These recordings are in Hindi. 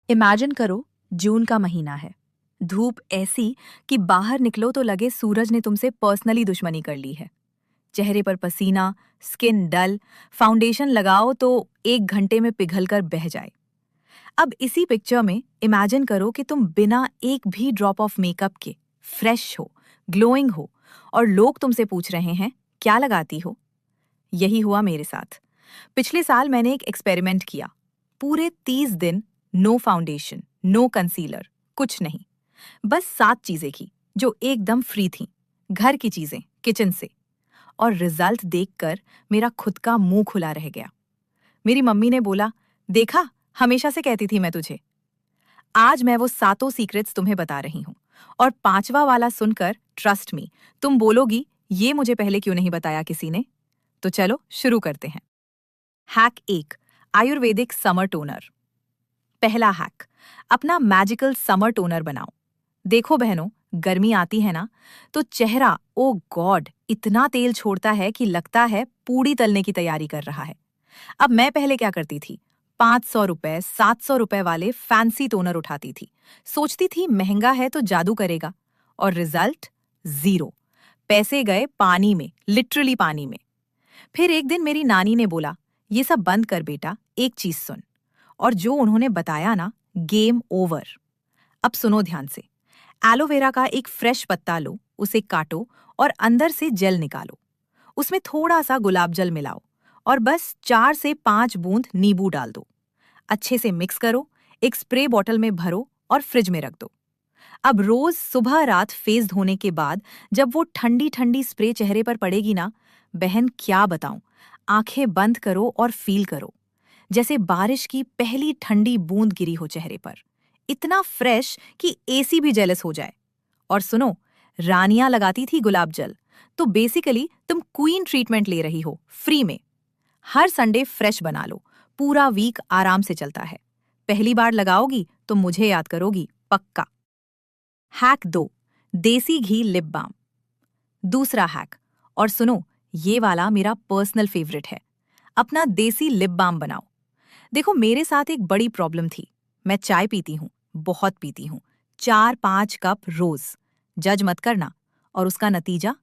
इमेजिन करो, जून का महीना है। धूप ऐसी कि बाहर निकलो तो लगे सूरज ने तुमसे पर्सनली दुश्मनी कर ली है। चेहरे पर पसीना, स्किन डल, फाउंडेशन लगाओ तो 1 घंटे में पिघल कर बह जाए। अब इसी पिक्चर में इमेजिन करो कि तुम बिना एक भी ड्रॉप ऑफ मेकअप के फ्रेश हो, ग्लोइंग हो, और लोग तुमसे पूछ रहे हैं, क्या लगाती हो? यही हुआ मेरे साथ। पिछले साल मैंने एक एक्सपेरिमेंट किया। पूरे 30 दिन नो फाउंडेशन, नो कंसीलर, कुछ नहीं। बस 7 चीजें की जो एकदम फ्री थीं। घर की चीजें, किचन से। और रिजल्ट देखकर मेरा खुद का मुंह खुला रह गया। मेरी मम्मी ने बोला, देखा, हमेशा से कहती थी मैं तुझे। आज मैं वो सातों सीक्रेट्स तुम्हें बता रही हूँ। और 5वां वाला सुनकर, ट्रस्ट मी, तुम बोलोगी, ये मुझे पहले क्यों नहीं बताया किसी ने? तो चलो शुरू करते हैं। Hack 1, Ayurvedic summer toner. पहला हैक, अपना मैजिकल समर टोनर बनाओ। देखो बहनों, गर्मी आती है ना, तो चेहरा, ओ गॉड, इतना तेल छोड़ता है कि लगता है पूड़ी तलने की तैयारी कर रहा है। अब मैं पहले क्या करती थी, 500 रुपए, 700 रुपए वाले फैंसी टोनर उठाती थी। सोचती थी महंगा है तो जादू करेगा। और रिजल्ट? जीरो। पैसे गए पानी में, लिटरली पानी में। फिर एक दिन मेरी नानी ने बोला, ये सब बंद कर बेटा, एक चीज सुन। और जो उन्होंने बताया ना, गेम ओवर। अब सुनो ध्यान से। एलोवेरा का एक फ्रेश पत्ता लो, उसे काटो और अंदर से जेल निकालो। उसमें थोड़ा सा गुलाब जल मिलाओ और बस 4 से 5 बूंद नींबू डाल दो। अच्छे से मिक्स करो, एक स्प्रे बॉटल में भरो और फ्रिज में रख दो। अब रोज सुबह रात फेस धोने के बाद जब वो ठंडी ठंडी स्प्रे चेहरे पर पड़ेगी ना, बहन क्या बताऊं, आंखें बंद करो और फील करो जैसे बारिश की पहली ठंडी बूंद गिरी हो चेहरे पर। इतना फ्रेश कि एसी भी जेलस हो जाए। और सुनो, रानियां लगाती थी गुलाब जल, तो बेसिकली तुम क्वीन ट्रीटमेंट ले रही हो, फ्री में। हर संडे फ्रेश बना लो, पूरा वीक आराम से चलता है। पहली बार लगाओगी तो मुझे याद करोगी, पक्का। हैक 2, देसी घी लिप बाम। दूसरा हैक, और सुनो, ये वाला मेरा पर्सनल फेवरेट है। अपना देसी लिप बाम बनाओ। देखो, मेरे साथ एक बड़ी प्रॉब्लम थी। मैं चाय पीती हूँ, बहुत पीती हूँ, 4-5 कप रोज। जज मत करना। और उसका नतीजा,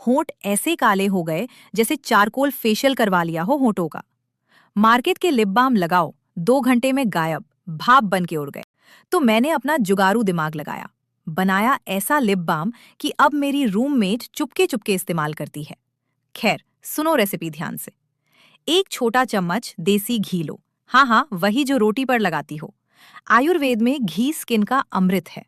होंठ ऐसे काले हो गए जैसे चारकोल फेशियल करवा लिया हो होंठों का। मार्केट के लिप बाम लगाओ, 2 घंटे में गायब, भाप बन के उड़ गए। तो मैंने अपना जुगाड़ू दिमाग लगाया, बनाया ऐसा लिप बाम कि अब मेरी रूममेट चुपके चुपके इस्तेमाल करती है। खैर, सुनो रेसिपी ध्यान से। एक छोटा चम्मच देसी घी लो। हाँ हाँ, वही जो रोटी पर लगाती हो। आयुर्वेद में घी स्किन का अमृत है।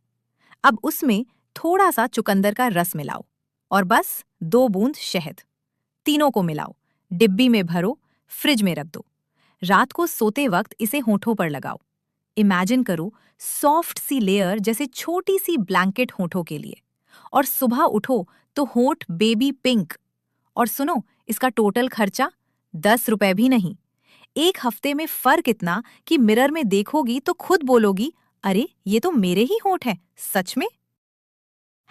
अब उसमें थोड़ा सा चुकंदर का रस मिलाओ और बस 2 बूंद शहद। तीनों को मिलाओ, डिब्बी में भरो, फ्रिज में रख दो। रात को सोते वक्त इसे होठों पर लगाओ। इमेजिन करो, सॉफ्ट सी लेयर जैसे छोटी सी ब्लैंकेट होठों के लिए। और सुबह उठो तो होठ बेबी पिंक। और सुनो, इसका टोटल खर्चा 10 रुपए भी नहीं। 1 हफ्ते में फर्क इतना कि मिरर में देखोगी तो खुद बोलोगी, अरे ये तो मेरे ही होंठ हैं, सच में।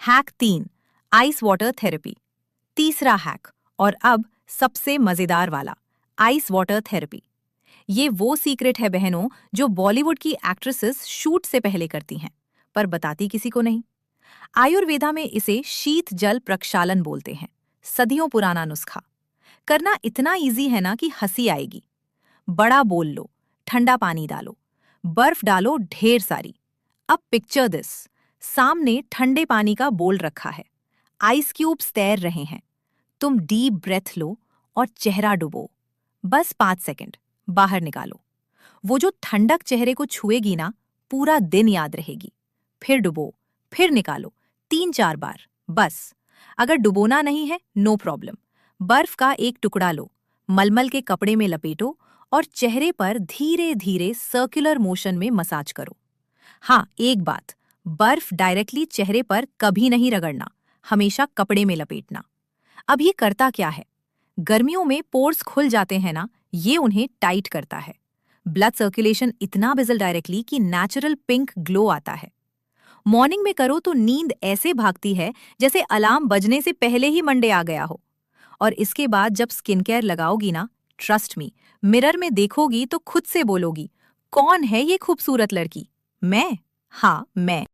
Hack 3, ice water therapy. तीसरा हैक, और अब सबसे मजेदार वाला, आइस वाटर थेरेपी। ये वो सीक्रेट है बहनों जो बॉलीवुड की एक्ट्रेसेस शूट से पहले करती हैं, पर बताती किसी को नहीं। आयुर्वेदा में इसे शीत जल प्रक्षालन बोलते हैं। सदियों पुराना नुस्खा। करना इतना इजी है ना कि हंसी आएगी। बड़ा बोल लो, ठंडा पानी डालो, बर्फ डालो ढेर सारी। अब पिक्चर दिस, सामने ठंडे पानी का बोल रखा है, आइस क्यूब्स तैर रहे हैं। तुम डीप ब्रेथ लो और चेहरा डुबो। बस 5 सेकंड, बाहर निकालो। वो जो ठंडक चेहरे को छुएगी ना, पूरा दिन याद रहेगी। फिर डुबो, फिर निकालो, 3-4 बार, बस। अगर डुबोना नहीं है, नो प्रॉब्लम। बर्फ का एक टुकड़ा लो, मलमल के कपड़े में लपेटो और चेहरे पर धीरे धीरे सर्कुलर मोशन में मसाज करो। हाँ, एक बात, बर्फ डायरेक्टली चेहरे पर कभी नहीं रगड़ना, हमेशा कपड़े में लपेटना। अब ये करता क्या है? गर्मियों में पोर्स खुल जाते हैं ना, ये उन्हें टाइट करता है। ब्लड सर्कुलेशन इतना बिजल डायरेक्टली कि नेचुरल पिंक ग्लो आता है। मॉर्निंग में करो तो नींद ऐसे भागती है जैसे अलार्म बजने से पहले ही मंडे आ गया हो। और इसके बाद जब स्किन केयर लगाओगी ना, ट्रस्ट मी, मिरर में देखोगी तो खुद से बोलोगी, कौन है ये खूबसूरत लड़की? मैं? हाँ, मैं।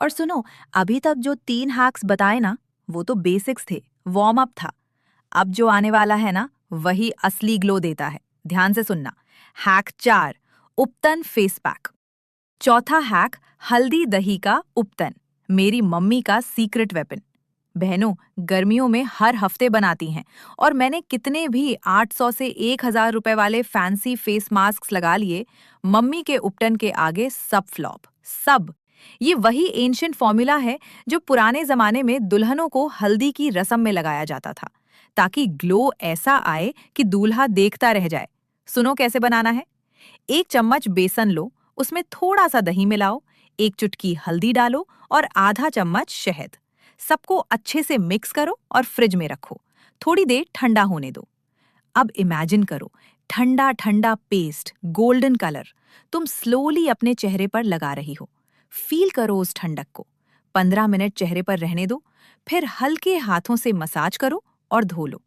और सुनो, अभी तक जो 3 हैक्स बताए ना, वो तो बेसिक्स थे, वार्म अप था। अब जो आने वाला है ना, वही असली ग्लो देता है। ध्यान से सुनना। Hack 4, ubtan face pack. चौथा हैक, हल्दी दही का उपटन, मेरी मम्मी का सीक्रेट वेपन। बहनों, गर्मियों में हर हफ्ते बनाती हैं और मैंने कितने भी 800 से 1000 रुपए वाले फैंसी फेस मास्क लगा लिए, मम्मी के उपटन के आगे सब फ्लॉप, सब। ये वही एंशिएंट फॉर्मूला है जो पुराने जमाने में दुल्हनों को हल्दी की रस्म में लगाया जाता था, ताकि ग्लो ऐसा आए कि दूल्हा देखता रह जाए। सुनो कैसे बनाना है। 1 चम्मच बेसन लो, उसमें थोड़ा सा दही मिलाओ, 1 चुटकी हल्दी डालो और आधा चम्मच शहद। सबको अच्छे से मिक्स करो और फ्रिज में रखो। थोड़ी देर ठंडा होने दो। अब इमेजिन करो, ठंडा ठंडा पेस्ट, गोल्डन कलर, तुम स्लोली अपने चेहरे पर लगा रही हो। फील करो उस ठंडक को। 15 मिनट चेहरे पर रहने दो, फिर हल्के हाथों से मसाज करो और धो लो।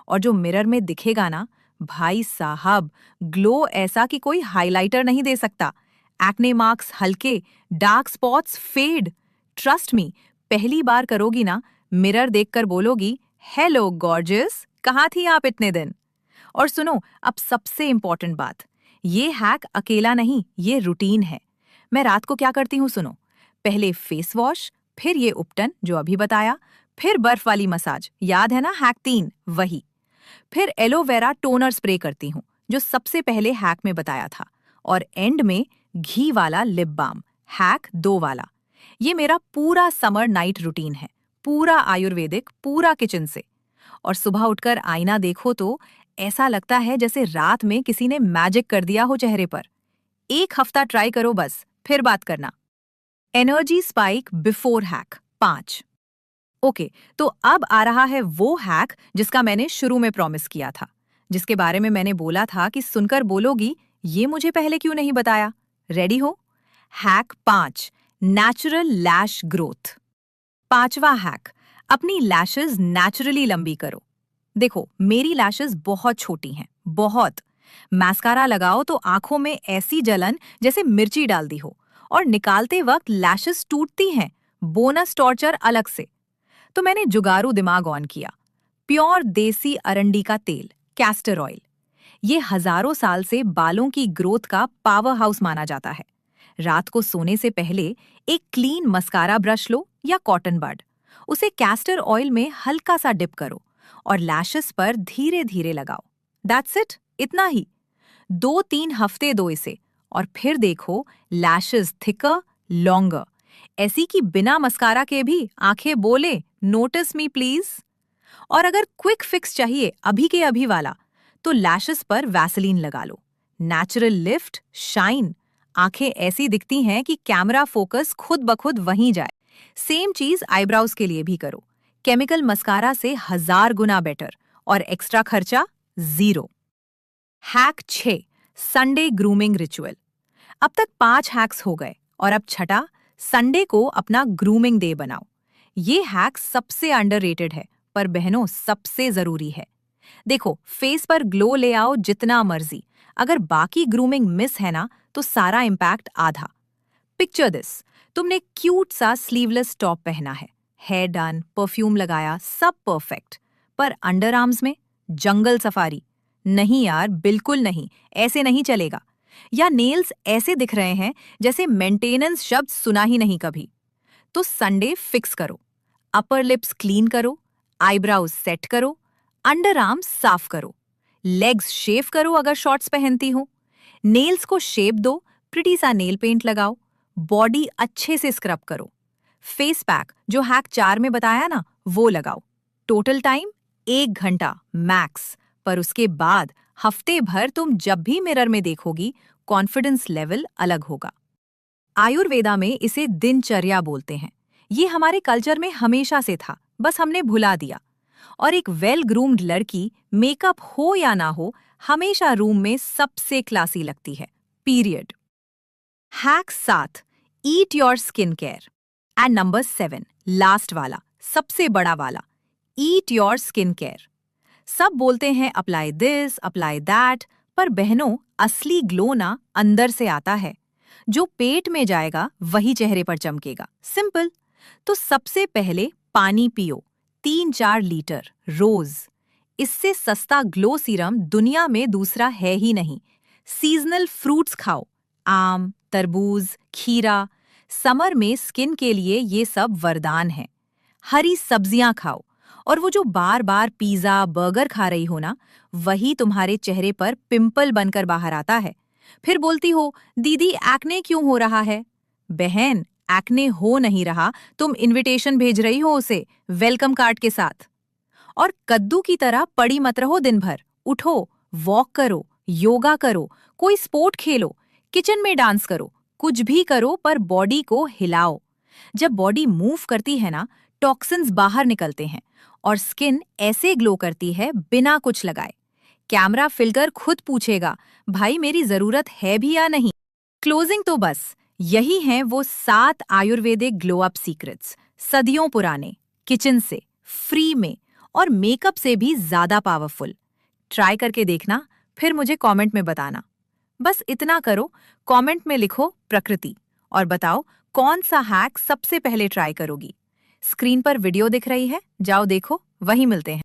और जो मिरर में दिखेगा ना, भाई साहब, ग्लो ऐसा कि कोई हाइलाइटर नहीं दे सकता। एक्ने मार्क्स हल्के, dark spots fade. Trust me, पहली बार करोगी ना, मिरर देखकर बोलोगी, हेलो गॉर्जियस, कहाँ थी आप इतने दिन। और सुनो, अब सबसे इंपॉर्टेंट बात, ये हैक अकेला नहीं, ये रूटीन है। मैं रात को क्या करती हूँ सुनो। पहले फेस वॉश, फिर ये उपटन जो अभी बताया, फिर बर्फ वाली मसाज, याद है ना हैक 3, वही। फिर एलोवेरा टोनर स्प्रे करती हूँ, जो सबसे पहले हैक में बताया था। और एंड में घी वाला लिप बाम, हैक 2 वाला। ये मेरा पूरा समर नाइट रूटीन है, पूरा आयुर्वेदिक, पूरा किचन से। और सुबह उठकर आईना देखो तो ऐसा लगता है जैसे रात में किसी ने मैजिक कर दिया हो चेहरे पर। 1 हफ्ता ट्राई करो बस, फिर बात करना। Energy spike before hack 5। Okay, तो अब आ रहा है वो हैक जिसका मैंने शुरू में प्रॉमिस किया था, जिसके बारे में मैंने बोला था कि सुनकर बोलोगी, ये मुझे पहले क्यों नहीं बताया। रेडी हो? हैक 5, नेचुरल लैश ग्रोथ। 5वां हैक, अपनी लैशेस नेचुरली लंबी करो। देखो, मेरी लैशेस बहुत छोटी हैं, बहुत। मैस्कारा लगाओ तो आंखों में ऐसी जलन जैसे मिर्ची डाल दी हो, और निकालते वक्त लैशेस टूटती हैं, बोनस टॉर्चर अलग से। तो मैंने जुगाड़ू दिमाग ऑन किया। प्योर देसी अरंडी का तेल, कैस्टर ऑयल। ये हजारों साल से बालों की ग्रोथ का पावर हाउस माना जाता है। रात को सोने से पहले एक क्लीन मस्कारा ब्रश लो या कॉटन बड, उसे कैस्टर ऑयल में हल्का सा डिप करो और लैशेस पर धीरे धीरे लगाओ। दैट्स इट, इतना ही। 2-3 हफ्ते दो इसे, और फिर देखो लैशेस थिकर, लॉन्गर, ऐसी कि बिना मस्कारा के भी आंखें बोले, नोटिस मी प्लीज। और अगर क्विक फिक्स चाहिए अभी के अभी वाला, तो लैशेस पर वैसलीन लगा लो। नेचुरल लिफ्ट, शाइन, आंखें ऐसी दिखती हैं कि कैमरा फोकस खुद ब खुद वहीं जाए। सेम चीज आईब्राउज के लिए भी करो। केमिकल मस्कारा से 1000 गुना बेटर, और एक्स्ट्रा खर्चा zero. Hack 6, Sunday grooming ritual. अब तक 5 हैक्स हो गए, और अब छठा, संडे को अपना ग्रूमिंग डे बनाओ। ये हैक सबसे अंडररेटेड है, पर बहनों सबसे जरूरी है। देखो, फेस पर ग्लो ले आओ जितना मर्जी, अगर बाकी ग्रूमिंग मिस है ना, तो सारा इम्पैक्ट आधा। पिक्चर दिस, तुमने क्यूट सा स्लीवलेस टॉप पहना है, हेयर डन, परफ्यूम लगाया, सब परफेक्ट, पर अंडर आर्म्स में जंगल सफारी। नहीं यार, बिल्कुल नहीं, ऐसे नहीं चलेगा। या नेल्स ऐसे दिख रहे हैं जैसे मेंटेनेंस शब्द सुना ही नहीं कभी। तो संडे फिक्स करो। अपर लिप्स क्लीन करो, आईब्राउज सेट करो, अंडर आर्म्स साफ करो, लेग्स शेव करो अगर शॉर्ट्स पहनती हो, नेल्स को शेप दो, प्रिटी सा नेल पेंट लगाओ, बॉडी अच्छे से स्क्रब करो। फेस पैक जो हैक 4 में बताया ना, वो लगाओ। टोटल टाइम 1 घंटा मैक्स, पर उसके बाद हफ्ते भर तुम जब भी मिरर में देखोगी, कॉन्फिडेंस लेवल अलग होगा। आयुर्वेदा में इसे दिनचर्या बोलते हैं। ये हमारे कल्चर में हमेशा से था, बस हमने भुला दिया। और एक वेल ग्रूम्ड लड़की, मेकअप हो या ना हो, हमेशा रूम में सबसे क्लासी लगती है, period. Hack 7, eat your skin care. And number 7, last वाला, सबसे बड़ा वाला, ईट योर स्किन केयर। सब बोलते हैं अप्लाई दिस, अप्लाई दैट, पर बहनों, असली ग्लो ना अंदर से आता है। जो पेट में जाएगा वही चेहरे पर चमकेगा। सिंपल। तो सबसे पहले पानी पियो, 3-4 लीटर रोज। इससे सस्ता ग्लो सीरम दुनिया में दूसरा है ही नहीं। सीजनल फ्रूट्स खाओ, आम, तरबूज, खीरा। समर में स्किन के लिए ये सब वरदान है। हरी सब्जियां खाओ, और वो जो बार बार पिज्जा बर्गर खा रही हो ना, वही तुम्हारे चेहरे पर पिंपल बनकर बाहर आता है। फिर बोलती हो, दीदी एक्ने क्यों हो रहा है? बहन, एक्ने हो नहीं रहा, तुम इनविटेशन भेज रही हो उसे वेलकम कार्ड के साथ। और कद्दू की तरह पड़ी मत रहो दिन भर। उठो, वॉक करो, योगा करो, कोई स्पोर्ट खेलो, किचन में डांस करो, कुछ भी करो पर बॉडी को हिलाओ। जब बॉडी मूव करती है ना, टॉक्सिन्स बाहर निकलते हैं और स्किन ऐसे ग्लो करती है बिना कुछ लगाए। कैमरा फिल्टर खुद पूछेगा, भाई मेरी जरूरत है भी या नहीं। क्लोजिंग तो बस यही हैं वो 7 आयुर्वेदिक ग्लो अप सीक्रेट्स, सदियों पुराने, किचन से, फ्री में और मेकअप से भी ज्यादा पावरफुल। ट्राई करके देखना, फिर मुझे कमेंट में बताना। बस इतना करो, कमेंट में लिखो प्रकृति और बताओ कौन सा हैक सबसे पहले ट्राई करोगी। स्क्रीन पर वीडियो दिख रही है, जाओ देखो, वहीं मिलते हैं।